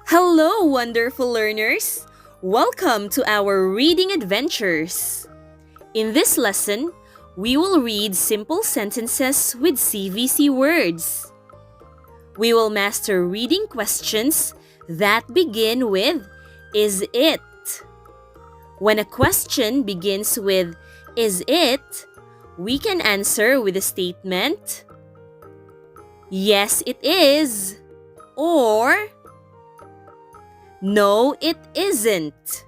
Hello, wonderful learners! Welcome to our reading adventures. In this lesson, we will read simple sentences with CVC words. We will master reading questions that begin with "Is it?" When a question begins with "Is it?", we can answer with a statement, "Yes, it is," or "No, it isn't."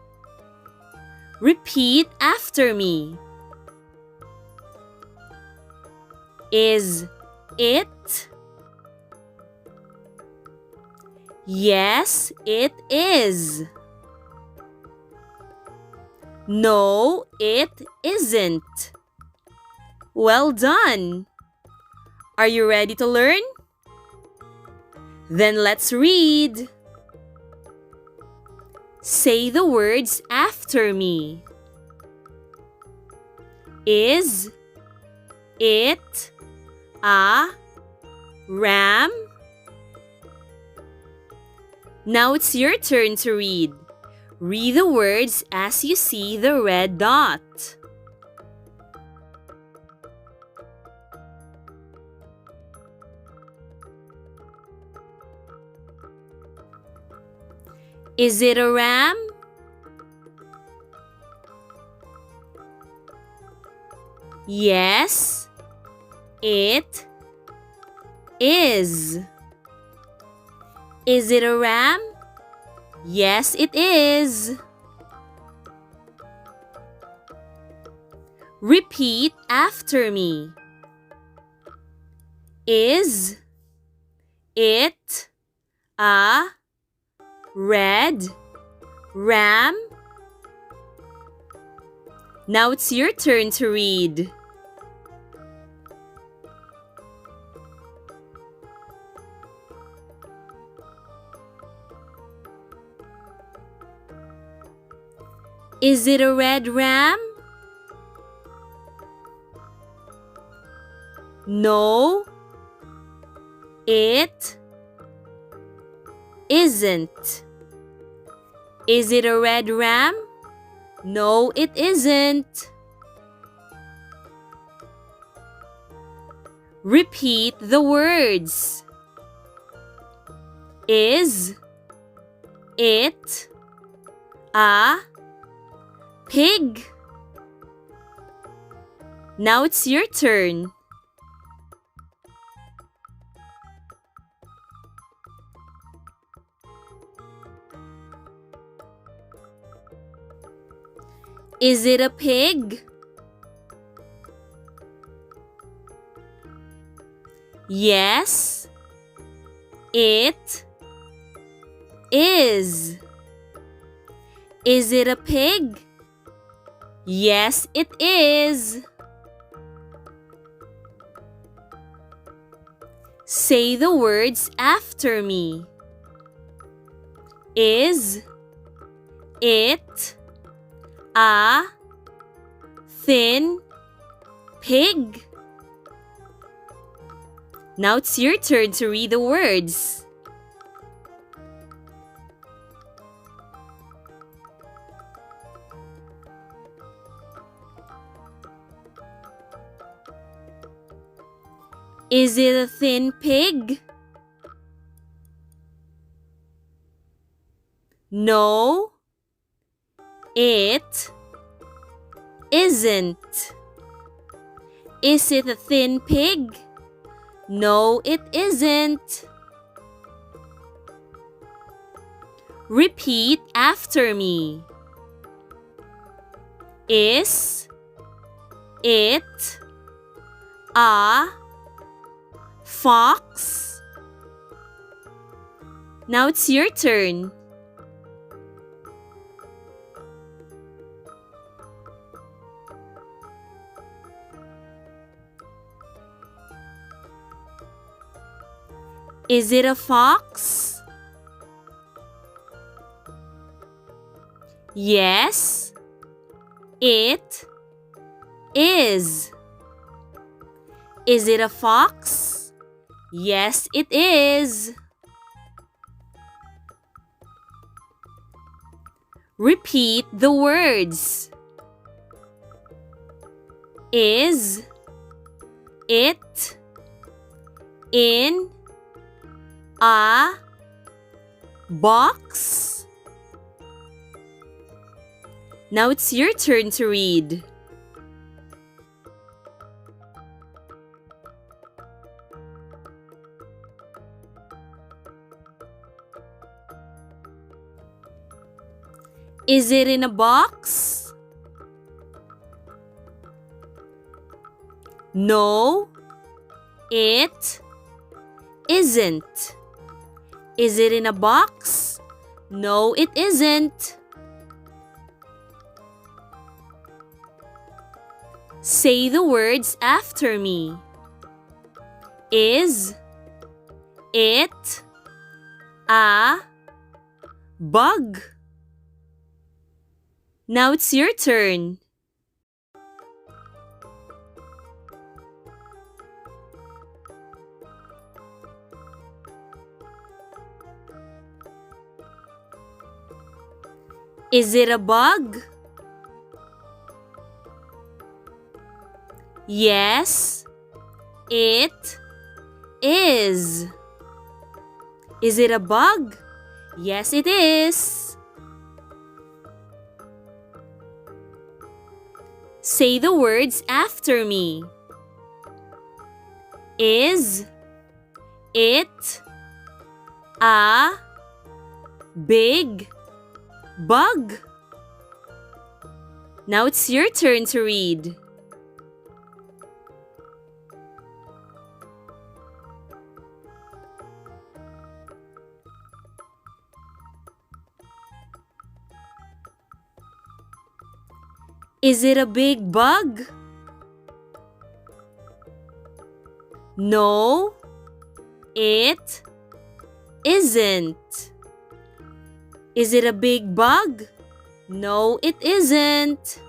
Repeat after me. Is it? Yes, it is. No, it isn't. Well done. Are you ready to learn? Then let's read. Say the words after me. Is it a ram? Now it's your turn to read. Read the words as you see the red dot. Is it a ram? Yes, it is. Is it a ram? Yes, it is. Repeat after me. Is it a red ram? Now it's your turn to read. Is it a red ram? No, it isn't. Is it a red ram? No, it isn't. Repeat the words. Is it a pig? Now it's your turn. Is it a pig? Yes, it is. Is it a pig? Yes, it is. Say the words after me. Is it a thin pig? Now it's your turn to read the words. Is it a thin pig? No, it isn't. Is it a thin pig? No, it isn't. Repeat after me. Is it a fox? Now it's your turn. Is it a fox? Yes, it is. Is it a fox? Yes, it is. Repeat the words. Is it in a box? Now it's your turn to read. Is it in a box? No, it isn't. Is it in a box? No, it isn't. Say the words after me. Is it a bug? Now it's your turn. Is it a bug? Yes, it is. Is it a bug? Yes, it is. Say the words after me. Is it a big bug? Now it's your turn to read. Is it a big bug? No, it isn't. Is it a big bug? No, it isn't.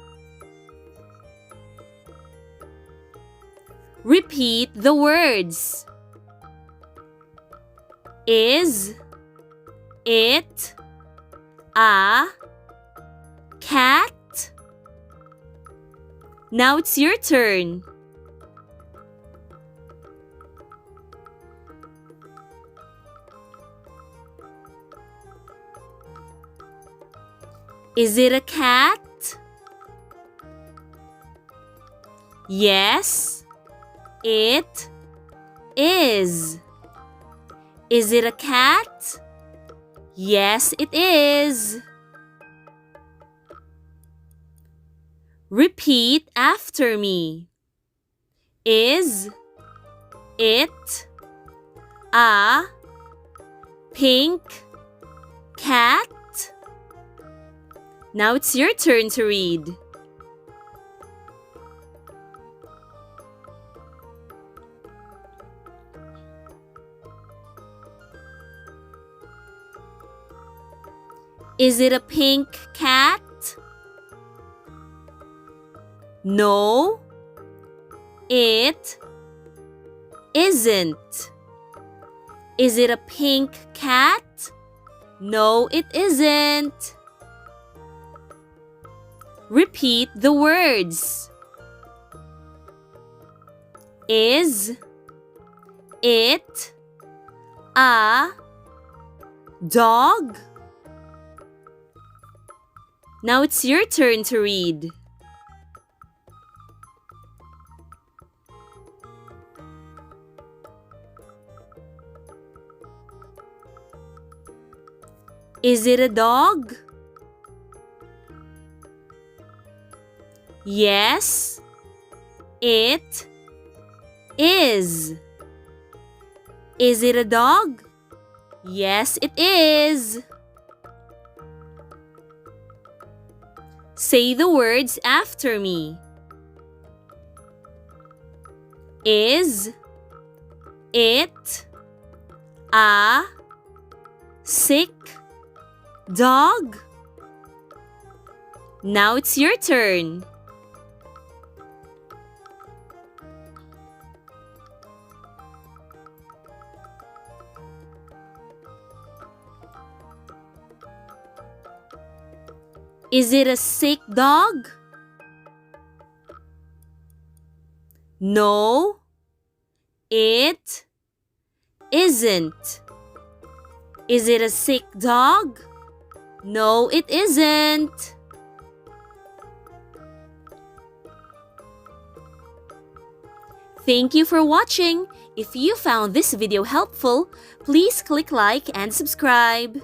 Repeat the words. Is it a cat? Now it's your turn. Is it a cat? Yes, it is. Is it a cat? Yes, it is. Repeat after me. Is it a pink cat? Now it's your turn to read. Is it a pink cat? No, it isn't. Is it a pink cat? No, it isn't. Repeat the words. Is it a dog? Now it's your turn to read. Is it a dog? Yes, it is. Is it a dog? Yes, it is. Say the words after me. Is it a sick dog? Now it's your turn. Is it a sick dog? No, it isn't. Is it a sick dog? No, it isn't. Thank you for watching. If you found this video helpful, please click like and subscribe.